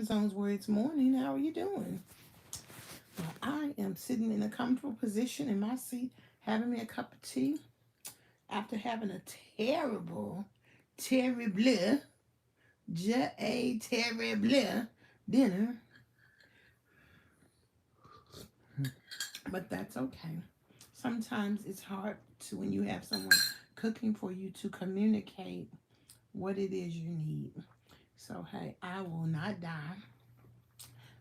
time zones where it's morning. How are you doing? Well, I am sitting in a comfortable position in my seat, having me a cup of tea after having a terrible, terrible, terrible dinner. But that's okay. Sometimes it's hard to, when you have someone cooking for you, to communicate what it is you need. So, hey, I will not die.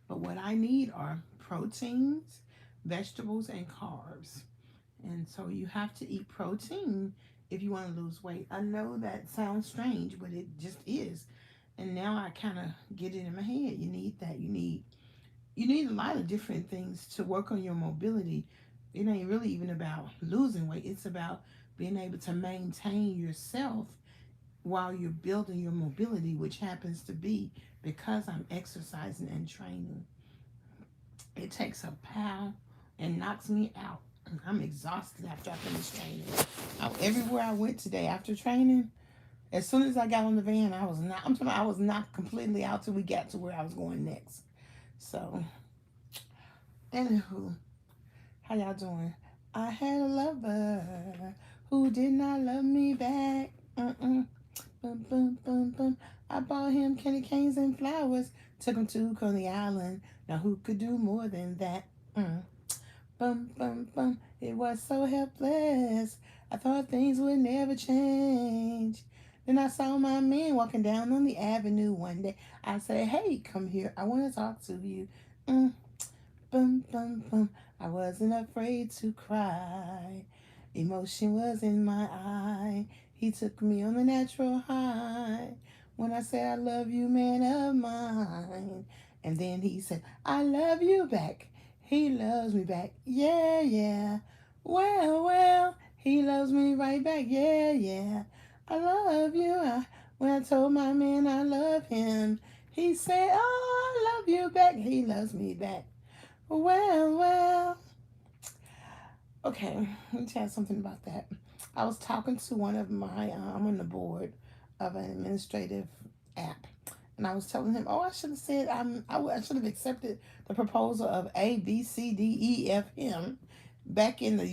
But what I need are proteins, vegetables, and carbs. And so you have to eat protein if you want to lose weight. I know that sounds strange, but it just is. And now I kind of get it in my head. You need that. You need a lot of different things to work on your mobility. It ain't really even about losing weight. It's about being able to maintain yourself while you're building your mobility, which happens to be because I'm exercising and training. It takes a pound and knocks me out. I'm exhausted after I finish training. Everywhere I went today after training, as soon as I got on the van, I was not completely out till we got to where I was going next. So, anywho, how y'all doing? I had a lover who did not love me back. Bum, bum, bum, bum. I bought him candy canes and flowers. Took him to Coney Island. Now who could do more than that? Bum, bum, bum. It was so helpless. I thought things would never change. Then I saw my man walking down on the avenue one day. I said, hey, come here. I want to talk to you. Bum, bum, bum. I wasn't afraid to cry. Emotion was in my eye. He took me on the natural high. When I said, I love you, man of mine. And then he said, I love you back. He loves me back. Yeah, yeah. Well, well. He loves me right back. Yeah, yeah. I love you. When I told my man I love him, he said, oh, I love you back. He loves me back. Well, well. Okay, let me tell you something about that. I was talking to one of my, I'm on the board of an administrative app. And I was telling him, oh, I should have said, I should have accepted the proposal of A, B, C, D, E, F, M back in the,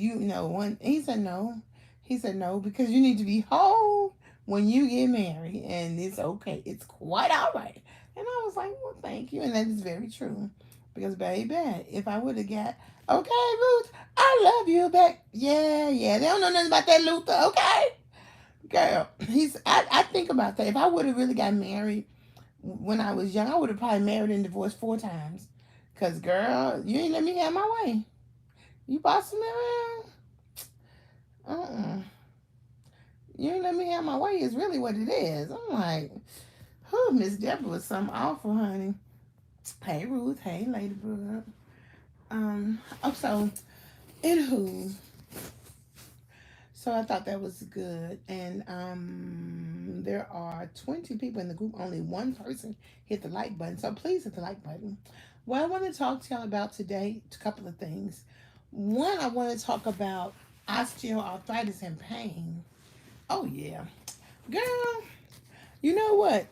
one. He said, no. He said, no, because you need to be whole when you get married. And it's okay. It's quite all right. And I was like, well, thank you. And that is very true. Because, baby, if I would have got, okay, Ruth, I love you back. Yeah, yeah. They don't know nothing about that, Luther. Okay. Girl, I think about that. If I would have really got married when I was young, I would have probably married and divorced 4 times. Because, girl, you ain't let me have my way. You bossing me around? You ain't let me have my way is really what it is. I'm like, whew, Miss Deborah was something awful, honey. Hey, Ruth. Hey, Ladybug. So, anywho, so I thought that was good. And there are 20 people in the group. Only one person hit the like button. So please hit the like button. What I want to talk to y'all about today, a couple of things. One, I want to talk about osteoarthritis and pain. Oh, yeah. Girl, you know what?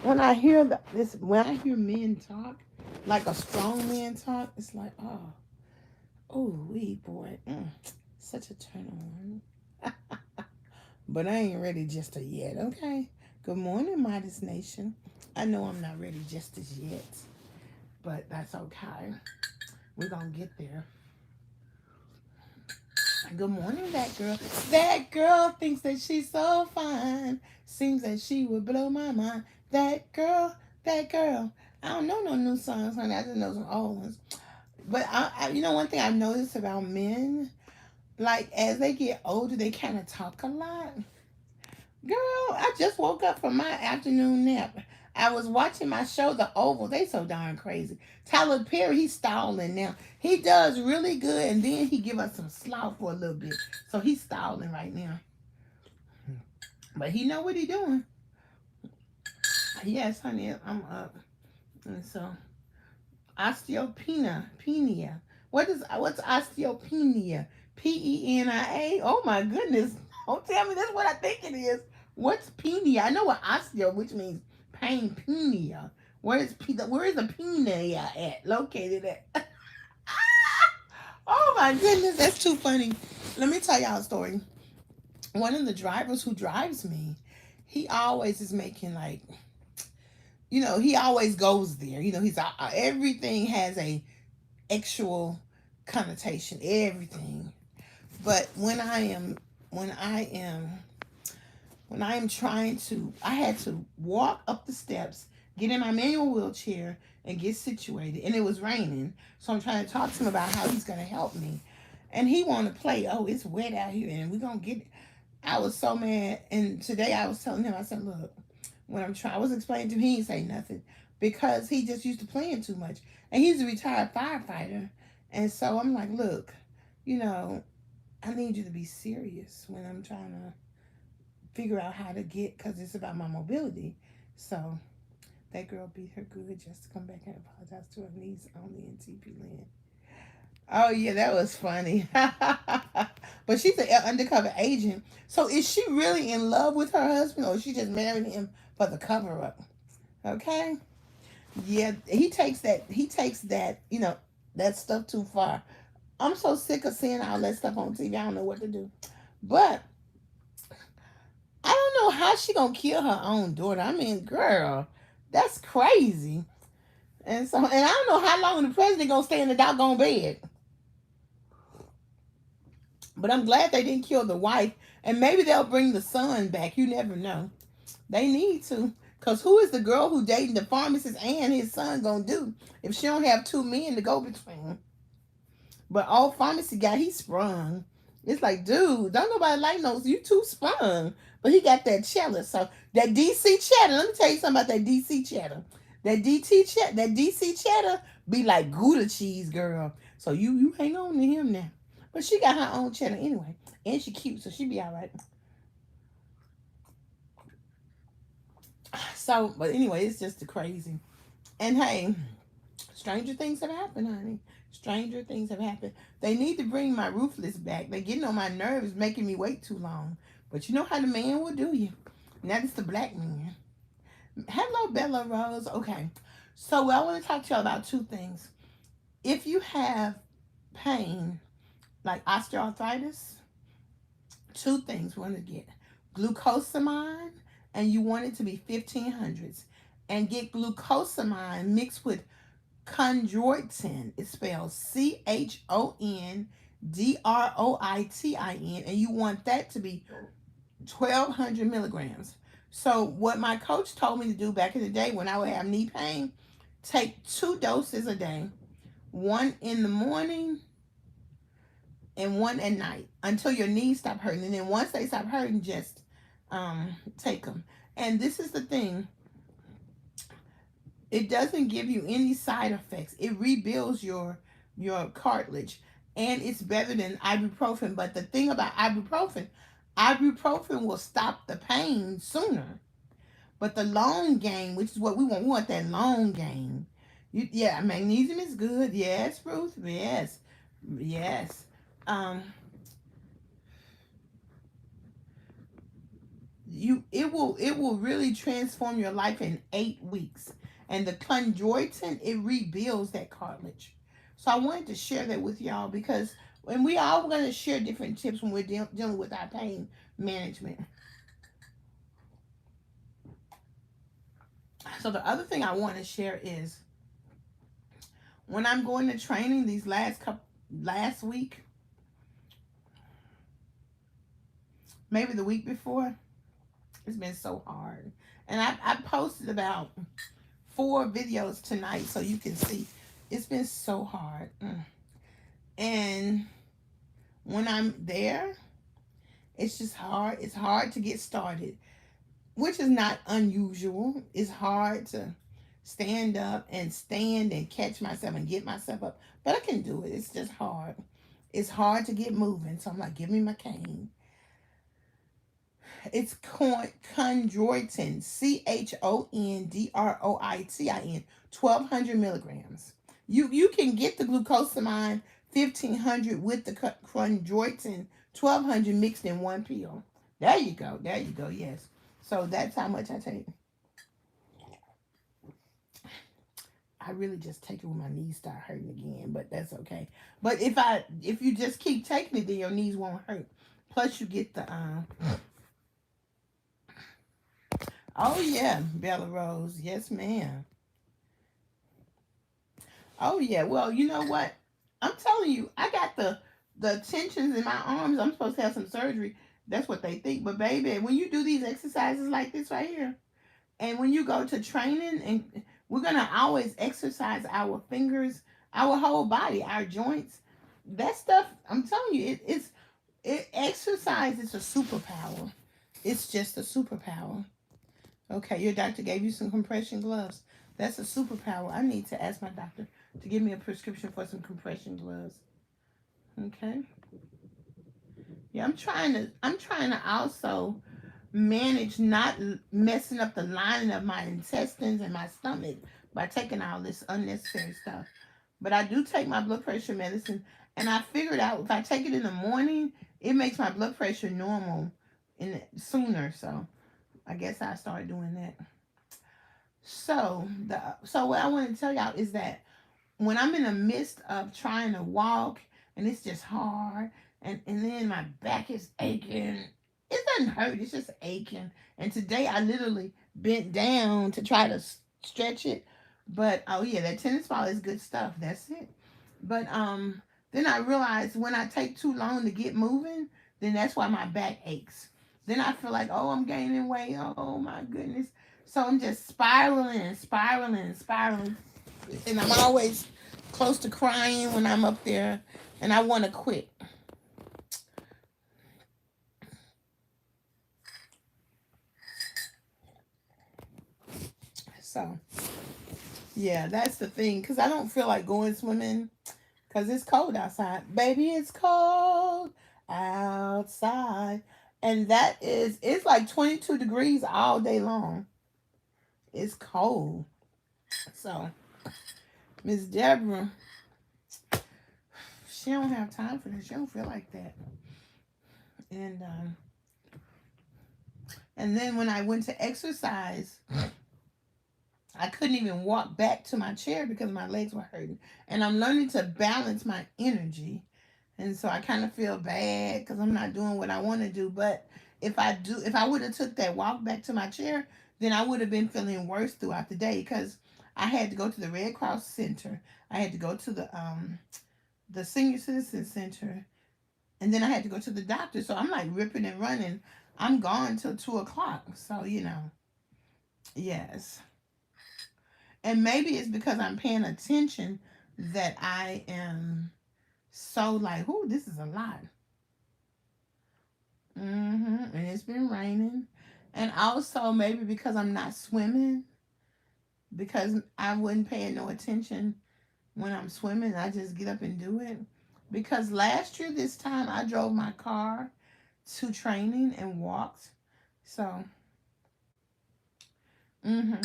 When I hear when I hear men talk, like a strong man talk, it's like, oh, wee boy, such a turn on. But I ain't ready just yet, okay? Good morning, Modest Nation. I know I'm not ready just as yet, but that's okay. We're gonna get there. Good morning, that girl. That girl thinks that she's so fine. Seems that she would blow my mind. That girl, that girl. I don't know no new songs, honey. I just know some old ones. But one thing I've noticed about men, like as they get older, they kind of talk a lot. Girl, I just woke up from my afternoon nap. I was watching my show, The Oval. They so darn crazy. Tyler Perry, he's stalling now. He does really good, and then he give us some slough for a little bit. So he's stalling right now. But he know what he doing. Yes, honey, I'm up. And so, osteopenia. What's osteopenia? Penia. Oh my goodness. Don't tell me that's what I think it is. What's penia? I know what osteo, which means pain, penia. Where is the pina at? Located at? Oh my goodness, that's too funny. Let me tell y'all a story. One of the drivers who drives me, he always is making like, he always goes there. He's everything has a actual connotation, everything. But when I am trying to, I had to walk up the steps, get in my manual wheelchair, and get situated. And it was raining, so I'm trying to talk to him about how he's gonna help me. And he want to play. Oh, it's wet out here, and we're gonna get it. I was so mad. And today I was telling him, I said, look, when I was explaining to him, he didn't say nothing because he just used to playing too much. And he's a retired firefighter. And so I'm like, look, I need you to be serious when I'm trying to figure out how to get, because it's about my mobility. So that girl beat her good just to come back and apologize to her niece only in TP Land. Oh yeah, that was funny. But she's an undercover agent. So is she really in love with her husband, or is she just married him for the cover up? Okay. Yeah, he takes that, that stuff too far. I'm so sick of seeing all that stuff on TV. I don't know what to do. But I don't know how she gonna kill her own daughter. I mean, girl, that's crazy. And I don't know how long the president gonna stay in the doggone bed. But I'm glad they didn't kill the wife. And maybe they'll bring the son back. You never know. They need to. Because who is the girl who dating the pharmacist and his son going to do if she don't have two men to go between? But old pharmacy guy, he sprung. It's like, dude, don't nobody like no, you too sprung. But he got that cheddar. So that DC cheddar, let me tell you something about that DC cheddar. That DC cheddar be like Gouda cheese, girl. So you hang on to him now. But she got her own cheddar anyway. And she cute, so she be all right. So, but anyway, it's just crazy. And hey, stranger things have happened, honey. Stranger things have happened. They need to bring my Ruthless back. They're getting on my nerves, making me wait too long. But you know how the man will do you. Now it's the black man. Hello, Bella Rose. Okay. So I want to talk to y'all about two things. If you have pain, like osteoarthritis, two things we want to get. Glucosamine, and you want it to be 1500s. And get glucosamine mixed with chondroitin. It's spelled CHONDROITIN. And you want that to be 1200 milligrams. So what my coach told me to do back in the day when I would have knee pain, take 2 doses a day. One in the morning and one at night until your knees stop hurting. And then once they stop hurting, just take them. And this is the thing. It doesn't give you any side effects. It rebuilds your cartilage. And it's better than ibuprofen. But the thing about ibuprofen will stop the pain sooner. But the long game, which is what we want that long game. Yeah, magnesium is good. Yes, Ruth. Yes. It will really transform your life in 8 weeks. And the chondroitin, it rebuilds that cartilage. So I wanted to share that with y'all because we all going to share different tips when we're dealing with our pain management. So the other thing I want to share is when I'm going to training these last week, maybe the week before, it's been so hard. And I posted about 4 videos tonight so you can see. It's been so hard. And when I'm there, it's just hard. It's hard to get started, which is not unusual. It's hard to stand up and catch myself and get myself up. But I can do it. It's just hard. It's hard to get moving. So I'm like, give me my cane. It's chondroitin, CHONDROITIN, 1200 milligrams. You can get the glucosamine 1500 with the chondroitin 1200 mixed in 1 pill. There you go. Yes. So that's how much I take. I really just take it when my knees start hurting again, but that's okay. But if you just keep taking it, then your knees won't hurt. Plus, you get the oh yeah, Bella Rose, yes ma'am. Oh yeah, well you know what? I'm telling you, I got the tensions in my arms. I'm supposed to have some surgery. That's what they think. But baby, when you do these exercises like this right here, and when you go to training, and we're gonna always exercise our fingers, our whole body, our joints. That stuff, I'm telling you, exercise is a superpower. It's just a superpower. Okay, your doctor gave you some compression gloves. That's a superpower. I need to ask my doctor to give me a prescription for some compression gloves. Okay. Yeah, I'm trying to also manage not messing up the lining of my intestines and my stomach by taking all this unnecessary stuff. But I do take my blood pressure medicine, and I figured out if I take it in the morning, it makes my blood pressure normal sooner. So I guess I started doing that. So what I want to tell y'all is that when I'm in the midst of trying to walk and it's just hard, and then my back is aching. It doesn't hurt, it's just aching. And today I literally bent down to try to stretch it. But oh yeah, that tennis ball is good stuff. That's it. But then I realized when I take too long to get moving, then that's why my back aches. Then I feel like, oh, I'm gaining weight. Oh my goodness. So I'm just spiraling and spiraling and spiraling. And I'm always close to crying when I'm up there, and I want to quit. So yeah, that's the thing, because I don't feel like going swimming because it's cold outside. Baby, it's cold outside. And it's like 22 degrees all day long. It's cold. So Miss Deborah, she don't have time for this. She don't feel like that. And and then when I went to exercise, I couldn't even walk back to my chair because my legs were hurting. And I'm learning to balance my energy. And so I kind of feel bad because I'm not doing what I want to do. But if I would have took that walk back to my chair, then I would have been feeling worse throughout the day, because I had to go to the Red Cross Center. I had to go to the Senior Citizen Center, and then I had to go to the doctor. So I'm like ripping and running. I'm gone till 2 o'clock. So yes. And maybe it's because I'm paying attention that I am so like, oh, this is a lot. And it's been raining. And also maybe because I'm not swimming, because I wasn't paying no attention when I'm swimming. I just get up and do it. Because last year this time I drove my car to training and walked. So hmm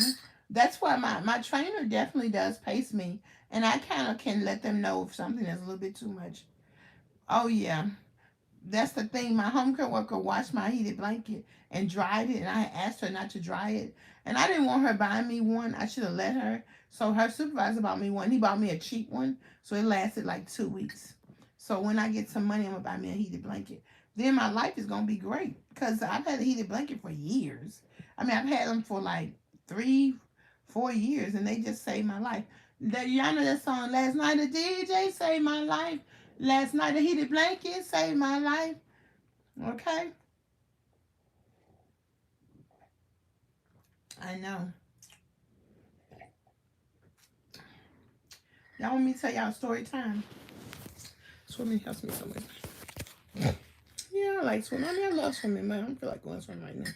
that's why my trainer definitely does pace me. And I kind of can let them know if something is a little bit too much. Oh, yeah. That's the thing. My home care worker washed my heated blanket and dried it. And I asked her not to dry it. And I didn't want her buying me one. I should have let her. So her supervisor bought me one. He bought me a cheap one. So it lasted like 2 weeks. So when I get some money, I'm going to buy me a heated blanket. Then my life is going to be great. Because I've had a heated blanket for years. I mean, I've had them for like 3, 4 years, and they just saved my life. Y'all know that song, Last Night a DJ Saved My Life. Last night a heated blanket saved my life. Okay? I know. Y'all want me to tell y'all story time? Swimming helps me so much. Yeah, I like swimming. I mean, I love swimming, but I don't feel like going swimming right now.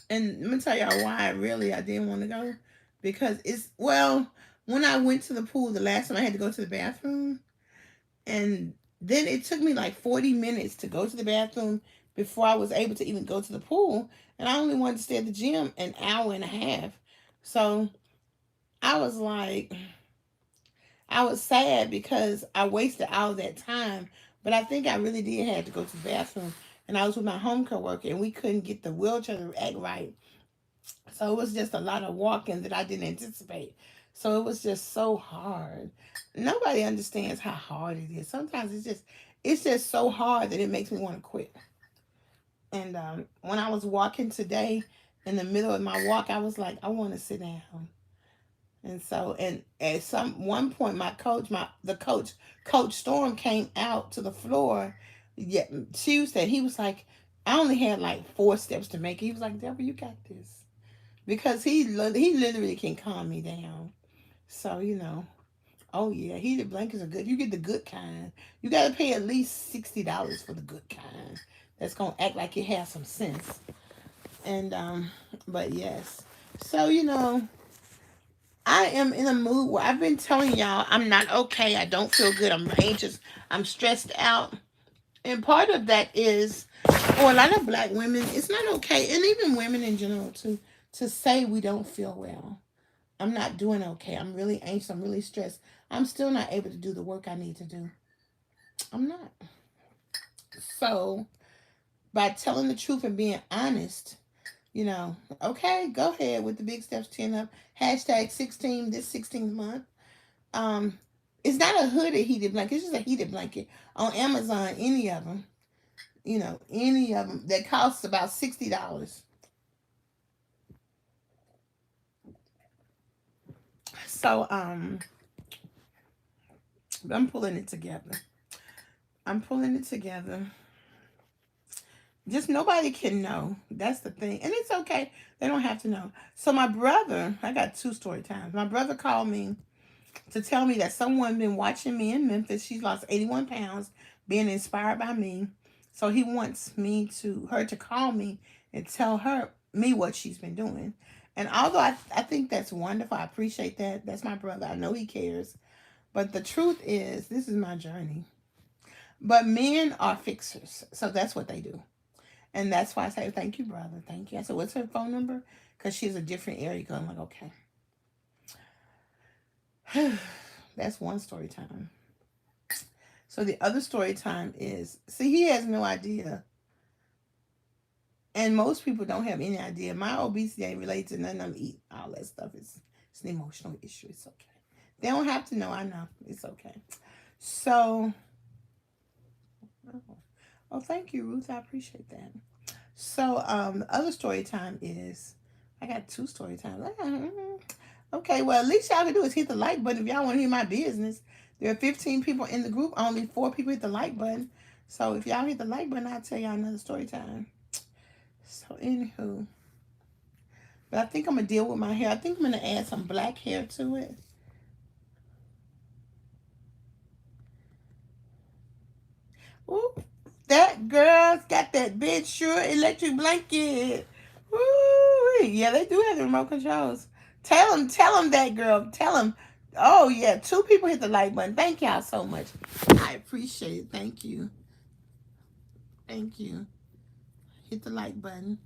And let me tell y'all why I didn't want to go. Because when I went to the pool the last time, I had to go to the bathroom. And then it took me like 40 minutes to go to the bathroom before I was able to even go to the pool. And I only wanted to stay at the gym an hour and a half. So I was like, I was sad because I wasted all that time. But I think I really did have to go to the bathroom. And I was with my home care worker, and we couldn't get the wheelchair to act right. So it was just a lot of walking that I didn't anticipate. So it was just so hard. Nobody understands how hard it is. Sometimes it's just so hard that it makes me want to quit. And when I was walking today, in the middle of my walk, I was like, I want to sit down. And so, and at some one point, Coach Storm came out to the floor. Yeah, Tuesday. He was like, I only had like 4 steps to make. He was like, Deborah, you got this, because he literally can calm me down. So oh yeah, heated blankets are good. You get the good kind. You got to pay at least $60 for the good kind. That's gonna act like it has some sense. And but yes. So I am in a mood where I've been telling y'all I'm not okay. I don't feel good. I'm anxious. I'm stressed out. And part of that is for a lot of black women, it's not okay, and even women in general too, to say we don't feel well. I'm not doing okay. I'm really anxious. I'm really stressed. I'm still not able to do the work I need to do. I'm not. So by telling the truth and being honest, okay, go ahead with the big steps, 10 up. Hashtag 16, this 16th month. Um, it's not a hooded heated blanket. It's just a heated blanket on Amazon. Any of them that costs about $60. So I'm pulling it together. I'm pulling it together. Just nobody can know. That's the thing, and it's okay. They don't have to know. So my brother, I got 2 story times. My brother called me to tell me that someone been watching me in Memphis. She's lost 81 pounds, being inspired by me. So he wants her to call me and tell me what she's been doing. And although I think that's wonderful, I appreciate that. That's my brother. I know he cares. But the truth is, this is my journey. But men are fixers. So that's what they do. And that's why I say, thank you, brother. Thank you. I said, what's her phone number? Because she's a different area code. I'm like, okay. That's one story time. So the other story time is, see, he has no idea. And most people don't have any idea. My obesity ain't related to nothing I'm eating. All that stuff it's an emotional issue. It's okay. They don't have to know. I know. It's okay. So, oh, thank you, Ruth. I appreciate that. So, the other story time is, I got 2 story times. Okay, well, at least y'all can do is hit the like button if y'all want to hear my business. There are 15 people in the group. Only 4 people hit the like button. So if y'all hit the like button, I'll tell y'all another story time. So anywho, but I think I'm gonna deal with my hair. I think I'm gonna add some black hair to it. Ooh, that girl's got that bed sure electric blanket. Ooh, yeah, they do have the remote controls. Tell them that, girl. Tell them. Oh yeah, 2 people hit the like button. Thank y'all so much. I appreciate it. Thank you. Thank you. Hit the like button.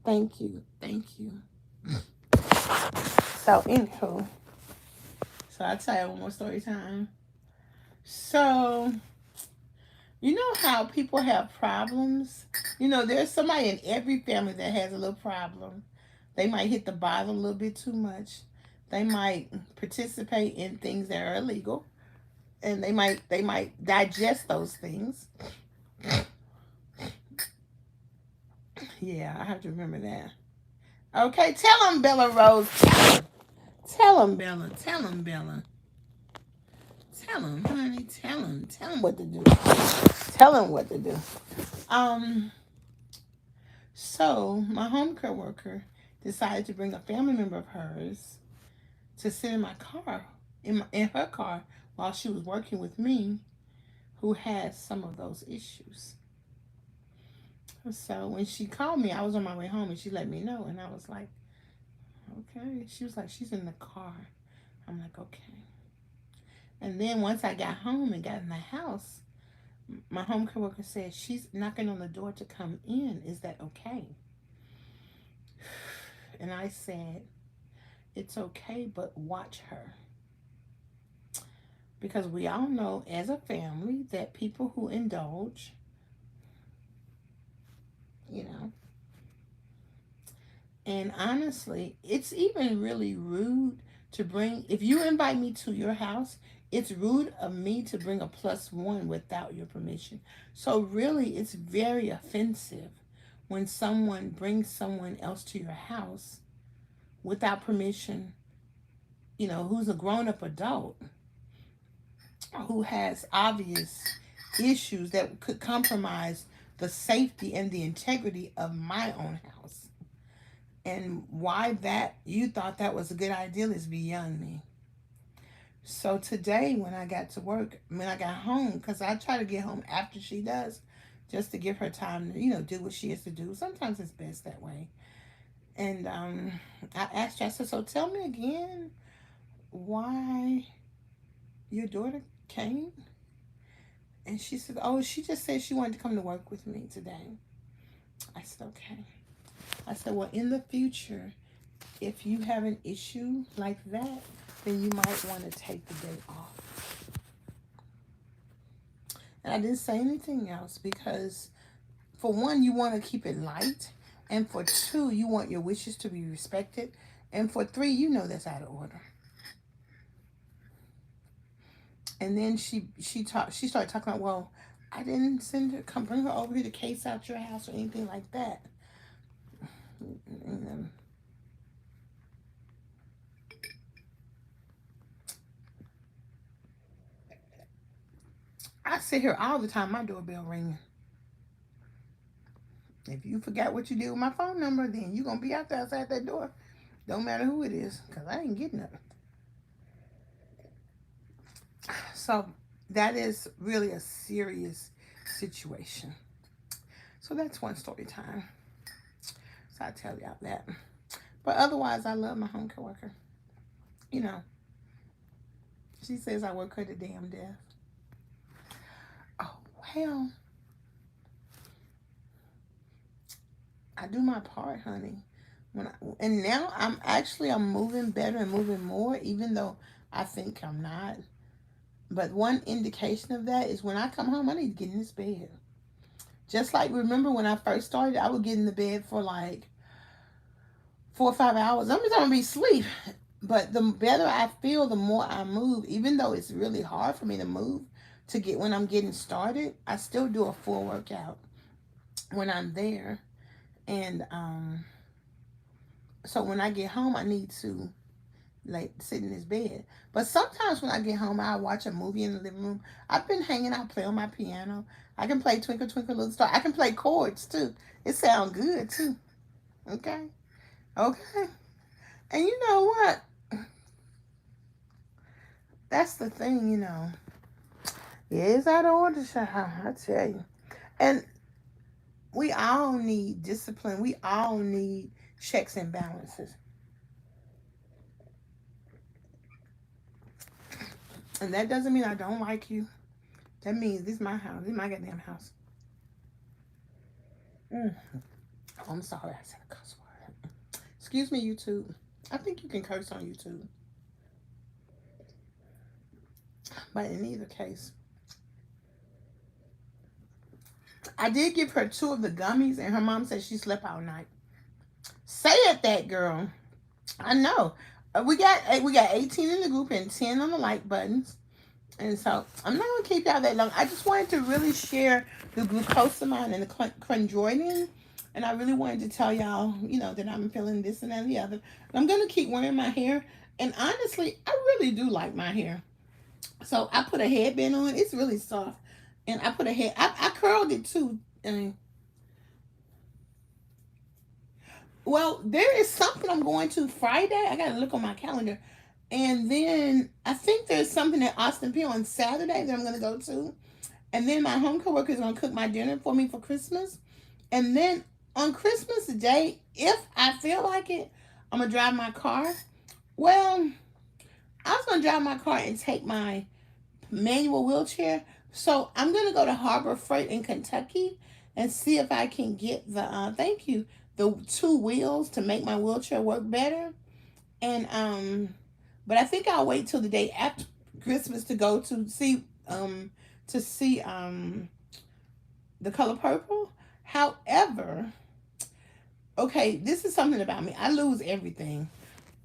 Thank you. Thank you. So anywho, so I'll tell you one more story time. So you know how people have problems? There's somebody in every family that has a little problem. They might hit the bottle a little bit too much. They might participate in things that are illegal. And they might digest those things. Yeah, I have to remember that. Okay, tell them, Bella Rose. Tell them, Bella. Tell them, Bella. Tell them, honey. Tell them. Tell them what to do. Tell them what to do. So my home care worker decided to bring a family member of hers to sit in my car, in her car, while she was working with me, who has some of those issues. So when she called me, I was on my way home, and she let me know, and I was like, okay. She was like, she's in the car. I'm like, okay. And then once I got home and got in the house, my home care worker said, she's knocking on the door to come in. Is that okay? And I said, it's okay, but watch her. Because we all know as a family that people who indulge, And honestly, it's even really rude to bring, if you invite me to your house, it's rude of me to bring a +1 without your permission. So really, it's very offensive when someone brings someone else to your house without permission, who's a grown-up adult, who has obvious issues that could compromise the safety and the integrity of my own house. And why that you thought that was a good idea is beyond me. So today when I got to work, when I got home, because I try to get home after she does, just to give her time to, do what she has to do. Sometimes it's best that way. And I asked her, I said, so tell me again why your daughter came. And she said, oh, she just said she wanted to come to work with me today. I said, okay. I said, well, in the future, if you have an issue like that, then you might want to take the day off. And I didn't say anything else because, for one, you want to keep it light. And for two, you want your wishes to be respected. And for three, you know that's out of order. And then she started talking about, well, I didn't send her, come bring her over here to case out your house or anything like that. And, I sit here all the time, my doorbell ringing. If you forgot what you did with my phone number, then you're going to be out there outside that door. Don't matter who it is, because I ain't getting nothing. So that is really a serious situation. So that's one story time. So I tell y'all that. But otherwise, I love my home care worker. She says I work her to damn death. Oh, well. I do my part, honey. And now I'm moving better and moving more, even though I think I'm not. But one indication of that is when I come home, I need to get in this bed. Just like, remember when I first started, I would get in the bed for like 4 or 5 hours. I'm just gonna be asleep. But the better I feel, the more I move. Even though it's really hard for me to move when I'm getting started, I still do a full workout when I'm there. And so when I get home, I need to sit in this bed. But sometimes when I get home, I watch a movie in the living room. I've been hanging out, play on my piano. I can play Twinkle Twinkle Little Star. I can play chords too. It sounds good too. Okay. And you know what? That's the thing, It's out of order, child, I tell you. And we all need discipline. We all need checks and balances. And that doesn't mean I don't like you. That means this is my house. This is my goddamn house. Oh, I'm sorry I said a cuss word. Excuse me, YouTube. I think you can curse on YouTube. But in either case, I did give her 2 of the gummies, and her mom said she slept all night. Say it, that girl. I know. We got 18 in the group and 10 on the like buttons. And so I'm not going to keep y'all that long. I just wanted to really share the glucosamine and the chondroitin. And I really wanted to tell y'all, that I'm feeling this and that and the other. And I'm going to keep wearing my hair. And honestly, I really do like my hair. So I put a headband on. It's really soft. And I put I curled it too. Well, there is something I'm going to Friday. I got to look on my calendar. And then I think there's something at Austin P on Saturday that I'm going to go to. And then my home coworker is going to cook my dinner for me for Christmas. And then on Christmas Day, if I feel like it, I'm going to drive my car. Well, I was going to drive my car and take my manual wheelchair. So I'm going to go to Harbor Freight in Kentucky and see if I can get the 2 wheels to make my wheelchair work better. And but I think I'll wait till the day after Christmas to go to see The Color Purple. However, Okay, this is something about me. I lose everything.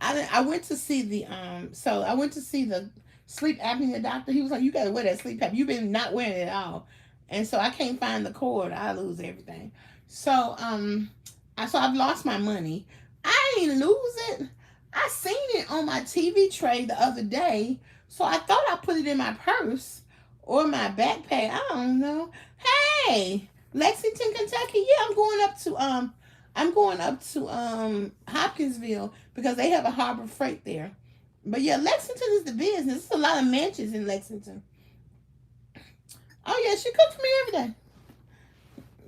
I went to see the I went to see the sleep apnea doctor. He was like, "You gotta wear that sleep apnea. You've been not wearing it at all." And so I can't find the cord. I lose everything. So I've lost my money. I ain't lose it. I seen it on my TV tray the other day. So I thought I put it in my purse or my backpack. I don't know. Hey, Lexington, Kentucky. Yeah, I'm going up to Hopkinsville because they have a Harbor Freight there. But yeah, Lexington is the business. There's a lot of mansions in Lexington. Oh yeah, she cooks for me every day.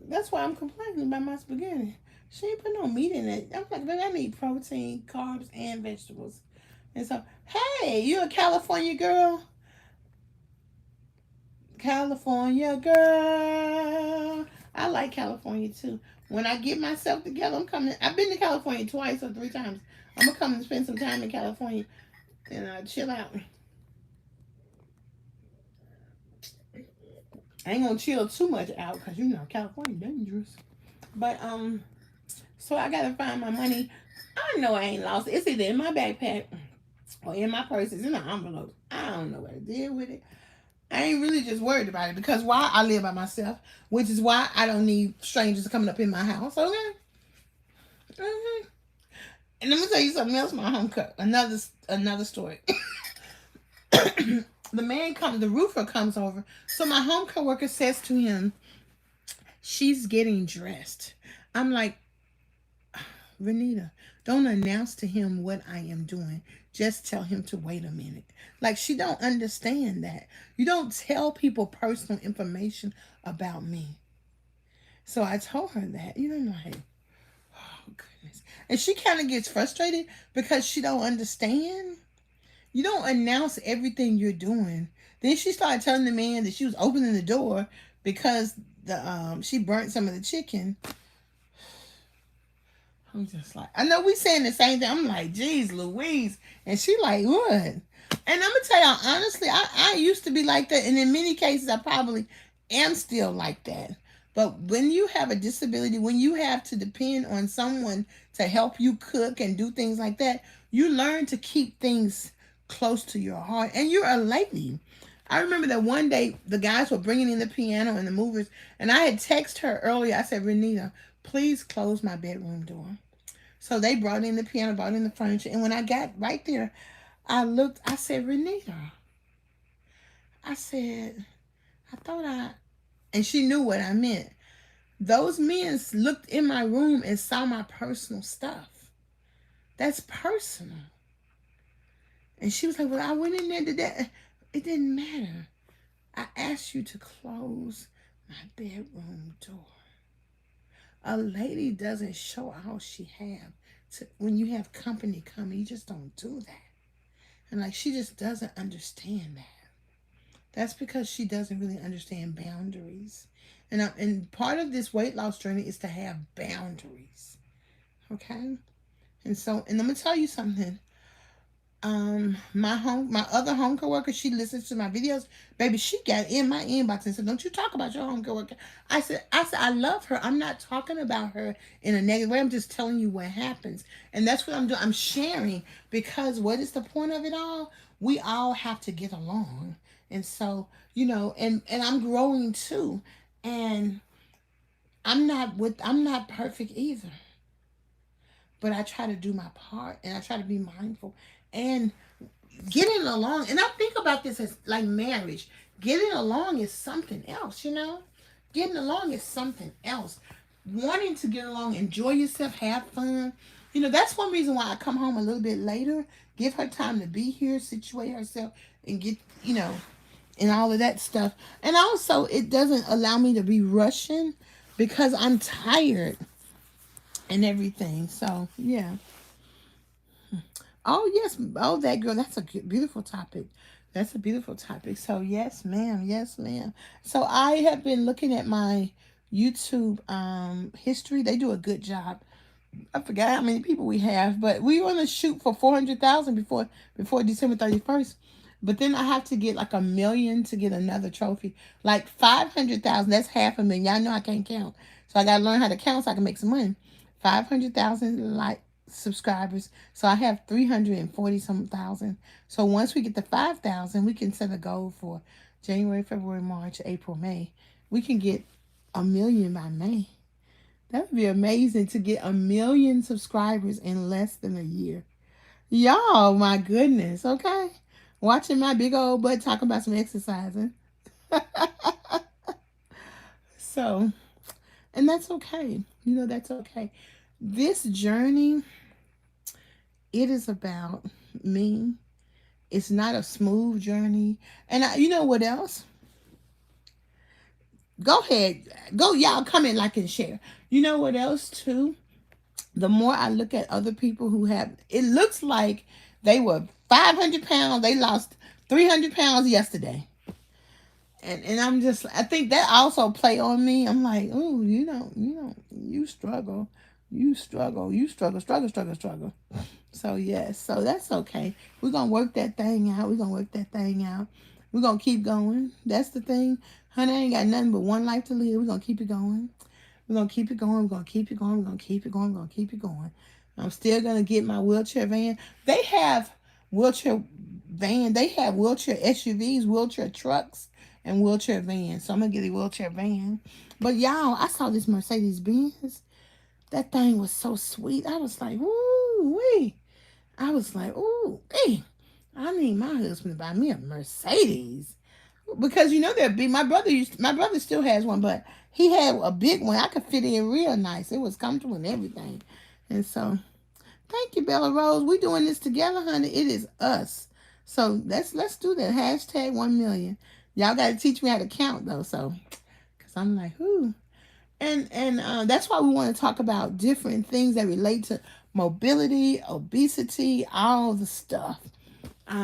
That's why I'm complaining about my spaghetti. She ain't put no meat in it. I'm like, baby, I need protein, carbs, and vegetables. And so, hey, you a California girl? California girl. I like California too. When I get myself together, I'm coming. I've been to California twice or three times. I'm gonna come and spend some time in California and chill out. I ain't gonna chill too much out because you know California dangerous. But so I gotta find my money. I know I ain't lost it. It's either in my backpack or in my purse. It's in an envelope. I don't know what to deal with it. I ain't really just worried about it because why I live by myself, which is why I don't need strangers coming up in my house. Okay. Mm-hmm. And let me tell you something else. My home cook. Another story. The roofer comes over. So my home coworker says to him, "She's getting dressed." I'm like, "Renita, don't announce to him what I am doing. Just tell him to wait a minute." Like, she don't understand that. You don't tell people personal information about me. So I told her that. You know, like, oh goodness. And she kind of gets frustrated because she don't understand. You don't announce everything you're doing. Then she started telling the man that she was opening the door because she burnt some of the chicken. I'm just like, I know we saying the same thing. I'm like, geez, Louise. And she like, what? And I'm going to tell y'all, honestly, I used to be like that. And in many cases, I probably am still like that. But when you have a disability, when you have to depend on someone to help you cook and do things like that, you learn to keep things close to your heart. And you're a lady. I remember that one day the guys were bringing in the piano and the movers. And I had texted her earlier. I said, "Renita, please close my bedroom door." So they brought in the piano, brought in the furniture. And when I got right there, I looked, I said, "Renita." I said, and she knew what I meant. Those men looked in my room and saw my personal stuff. That's personal. And she was like, "Well, I went in there today." It didn't matter. I asked you to close my bedroom door. A lady doesn't show all she have. When you have company coming, you just don't do that. And like, she just doesn't understand that. That's because she doesn't really understand boundaries. And part of this weight loss journey is to have boundaries. Okay? And I'm gonna tell you something. My other home coworker, she listens to my videos. Baby, she got in my inbox and said, "Don't you talk about your home coworker." I said, I love her. I'm not talking about her in a negative way. I'm just telling you what happens. And that's what I'm doing. I'm sharing, because what is the point of it all? We all have to get along. And so, and I'm growing too. And I'm not perfect either. But I try to do my part, and I try to be mindful. And getting along, and I think about this as like marriage. Getting along is something else, Getting along is something else. Wanting to get along, enjoy yourself, have fun. That's one reason why I come home a little bit later, give her time to be here, situate herself, and get, and all of that stuff. And also, it doesn't allow me to be rushing because I'm tired and everything. So, yeah. Oh, yes. Oh, that girl. That's a beautiful topic. That's a beautiful topic. So, yes, ma'am. Yes, ma'am. So, I have been looking at my YouTube history. They do a good job. I forgot how many people we have, but we want to shoot for 400,000 before December 31st. But then I have to get like 1 million to get another trophy. Like 500,000, that's 500,000. Y'all know I can't count. So I got to learn how to count so I can make some money. 500,000 like subscribers. So I have 340 some thousand. So once we get to 5,000, we can set a goal for January, February, March, April, May. We can get 1,000,000 by May. That would be amazing to get 1,000,000 subscribers in less than a year. Y'all, my goodness, okay? Watching my big old butt talking about some exercising. So, and that's okay. You know, that's okay. This journey, it is about me. It's not a smooth journey. And you know what else? Go ahead. Go, y'all, comment, like, and share. You know what else, too? The more I look at other people who have, it looks like they were 500 pounds. They lost 300 pounds yesterday. And I'm just, I think that also play on me. I'm like, oh, you struggle. Struggle. So, yes, so that's okay. We're going to work that thing out. We're going to keep going. That's the thing. Honey, I ain't got nothing but one life to live. We're going to keep it going. We're going to keep it going. I'm still going to get my wheelchair van. They have wheelchair SUVs, wheelchair trucks, and wheelchair vans. So I'm going to get a wheelchair van. But y'all, I saw this Mercedes Benz. That thing was so sweet. I was like, ooh, wee. I was like, ooh, hey, I need my husband to buy me a Mercedes. Because they're big. My brother still has one, but he had a big one. I could fit in real nice. It was comfortable and everything. And so, thank you, Bella Rose. We doing this together, honey. It is us. So let's do that. Hashtag 1,000,000. Y'all got to teach me how to count though. So, cause I'm like, whoo. And that's why we want to talk about different things that relate to mobility, obesity, all the stuff.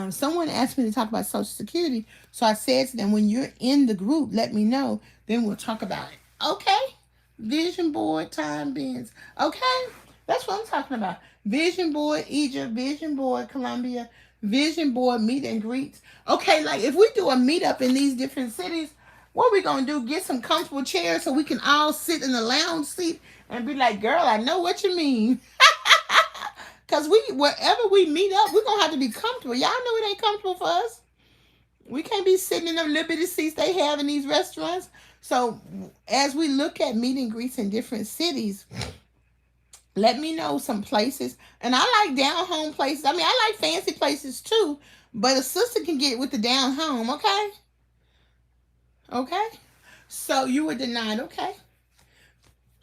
Someone asked me to talk about Social Security, so I said to them, when you're in the group, let me know, then we'll talk about it. Okay? Vision board, time bins. Okay? That's what I'm talking about. Vision board, Egypt, vision board, Colombia, vision board, meet and greets. Okay, like if we do a meetup in these different cities, what we going to do? Get some comfortable chairs so we can all sit in the lounge seat and be like, girl, I know what you mean. Because wherever we meet up, we're going to have to be comfortable. Y'all know it ain't comfortable for us. We can't be sitting in them little bitty seats they have in these restaurants. So as we look at meet and greets in different cities, let me know some places. And I like down home places. I mean, I like fancy places too. But a sister can get with the down home, okay? Okay? So you were denied, okay?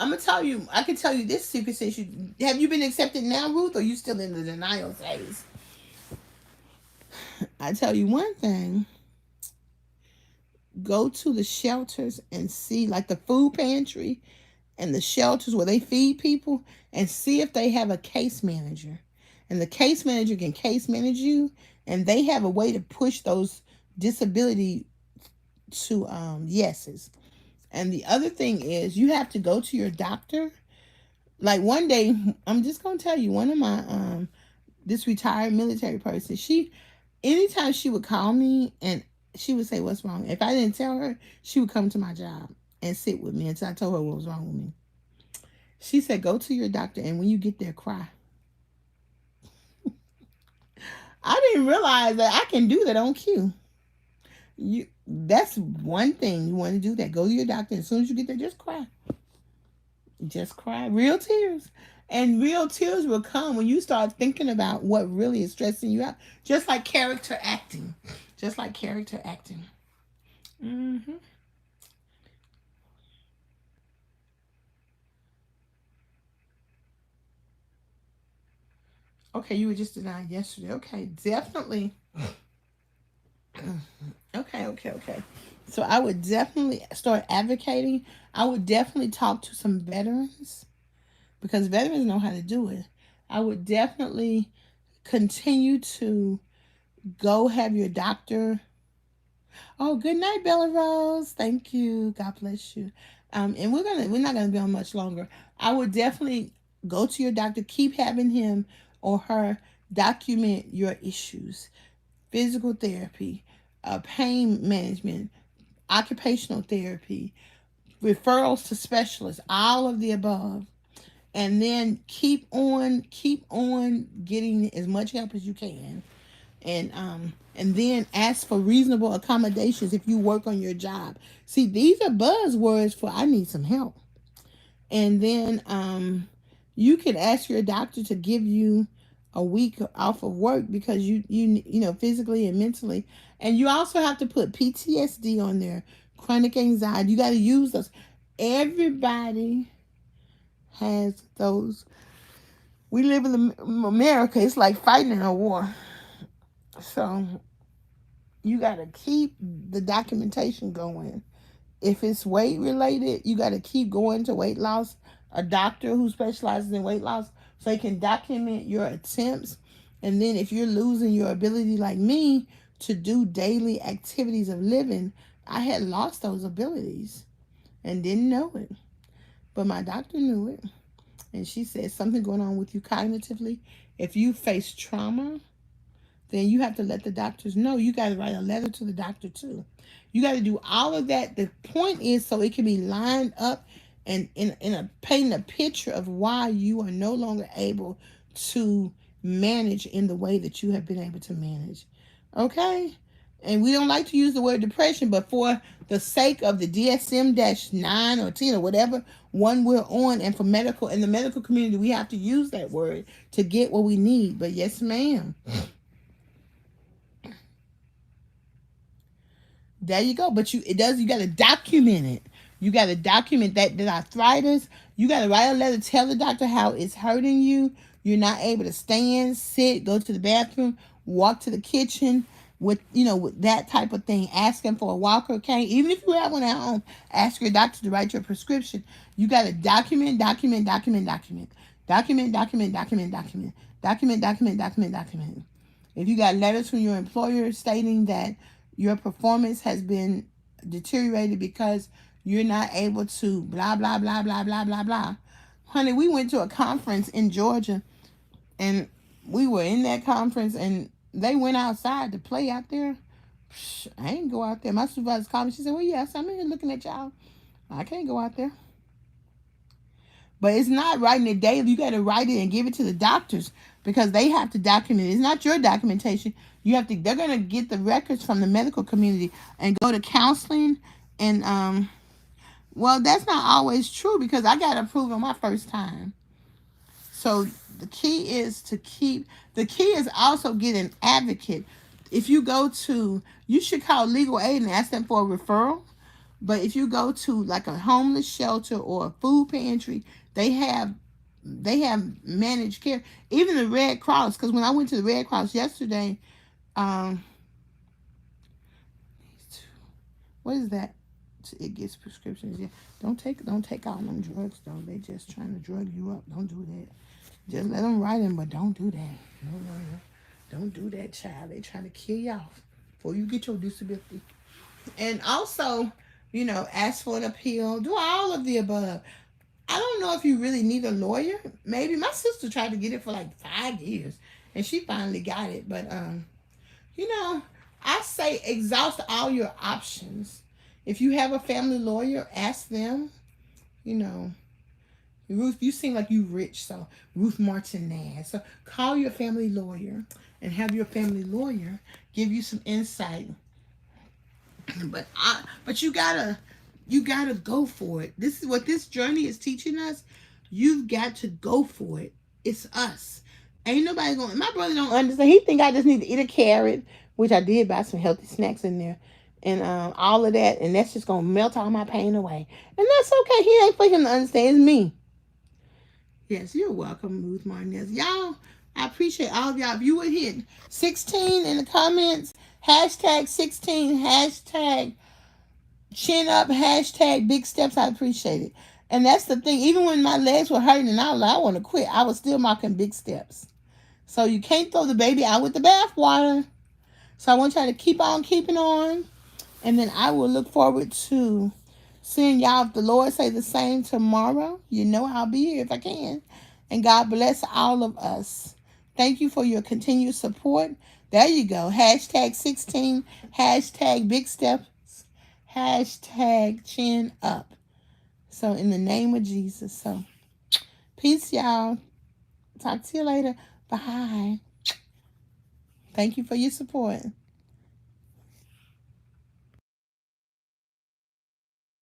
I'm gonna tell you. I can tell you this secret since have you been accepted now, Ruth, or you still in the denial phase? I tell you one thing. Go to the shelters and see, like the food pantry and the shelters where they feed people, and see if they have a case manager, and the case manager can case manage you, and they have a way to push those disability to yeses. And the other thing is, you have to go to your doctor. Like one day, I'm just going to tell you, one of my, this retired military person, anytime she would call me and she would say, what's wrong? If I didn't tell her, she would come to my job and sit with me until I told her what was wrong with me. She said, go to your doctor, and when you get there, cry. I didn't realize that I can do that on cue. That's one thing you want to do. That go to your doctor, as soon as you get there, just cry. Just cry. Real tears. And real tears will come when you start thinking about what really is stressing you out. Just like character acting. Okay, you were just denied yesterday. Okay, definitely. Okay. So I would definitely start advocating. I would definitely talk to some veterans, because veterans know how to do it. I would definitely continue to go have your doctor. Oh, good night, Bella Rose. Thank you. God bless you. And we're not gonna be on much longer. I would definitely go to your doctor. Keep having him or her document your issues. Physical therapy, pain management, occupational therapy, referrals to specialists, all of the above. And then keep on getting as much help as you can. And then ask for reasonable accommodations if you work on your job. See, these are buzzwords for I need some help. And then you can ask your doctor to give you a week off of work because you know, physically and mentally. And you also have to put PTSD on there, chronic anxiety. You got to use those. Everybody has those. We live in America. It's like fighting in a war. So you got to keep the documentation going. If it's weight related, you got to keep going to weight loss, a doctor who specializes in weight loss, so they can document your attempts. And then if you're losing your ability, like me, to do daily activities of living, I had lost those abilities and didn't know it. But my doctor knew it. And she said something going on with you cognitively. If you face trauma, then you have to let the doctors know. You got to write a letter to the doctor too. You got to do all of that. The point is so it can be lined up and painting a picture of why you are no longer able to manage in the way that you have been able to manage. Okay? And we don't like to use the word depression, but for the sake of the DSM-9 or 10 or whatever one we're on, and for medical, in the medical community, we have to use that word to get what we need. But yes, ma'am. There you go. But you got to document it. You got to document that arthritis. You got to write a letter, tell the doctor how it's hurting you. You're not able to stand, sit, go to the bathroom, walk to the kitchen with that type of thing. Asking for a walker cane. Even if you have one at home, ask your doctor to write your prescription. You got to document. If you got letters from your employer stating that your performance has been deteriorated because you're not able to blah, blah, blah, blah, blah, blah, blah. Honey, we went to a conference in Georgia, and we were in that conference, and they went outside to play out there. I ain't go out there. My supervisor called me. She said, well, yes, I'm in here looking at y'all. I can't go out there. But it's not writing it daily. You got to write it and give it to the doctors because they have to document it. It's not your documentation. They're going to get the records from the medical community and go to counseling. And, well, that's not always true because I got approved on my first time. So the key is also get an advocate. If you you should call legal aid and ask them for a referral. But if you go to like a homeless shelter or a food pantry, they have managed care. Even the Red Cross, because when I went to the Red Cross yesterday, what is that? It gets prescriptions. Yeah, don't take all them drugs though. They just trying to drug you up. Don't do that. Just let them write them, but don't do that. No. Don't do that, child. They trying to kill you off before you get your disability. And also, ask for an appeal. Do all of the above. I don't know if you really need a lawyer. Maybe my sister tried to get it for like 5 years, and she finally got it. But I say exhaust all your options. If you have a family lawyer, ask them. Ruth, you seem like you rich, so Ruth Martinez. So call your family lawyer and have your family lawyer give you some insight. But you gotta go for it. This is what this journey is teaching us. You've got to go for it. It's us. Ain't nobody going. My brother don't understand. He think I just need to eat a carrot, which I did buy some healthy snacks in there, and all of that, and that's just gonna melt all my pain away. And that's okay. He ain't for him to understand. It's me. Yes, you're welcome, Ruth Martinez. Y'all, I appreciate all of y'all. If you would hit 16 in the comments, hashtag 16, hashtag chin up, hashtag big steps, I appreciate it. And that's the thing. Even when my legs were hurting and I was like, I want to quit, I was still marking big steps. So you can't throw the baby out with the bathwater. So I want y'all to keep on keeping on. And then I will look forward to seeing y'all, if the Lord say the same, tomorrow. I'll be here if I can. And God bless all of us. Thank you for your continued support. There you go. Hashtag 16, hashtag big steps, hashtag chin up. So in the name of Jesus. So Peace, y'all. Talk to you later. Bye. Thank you for your support.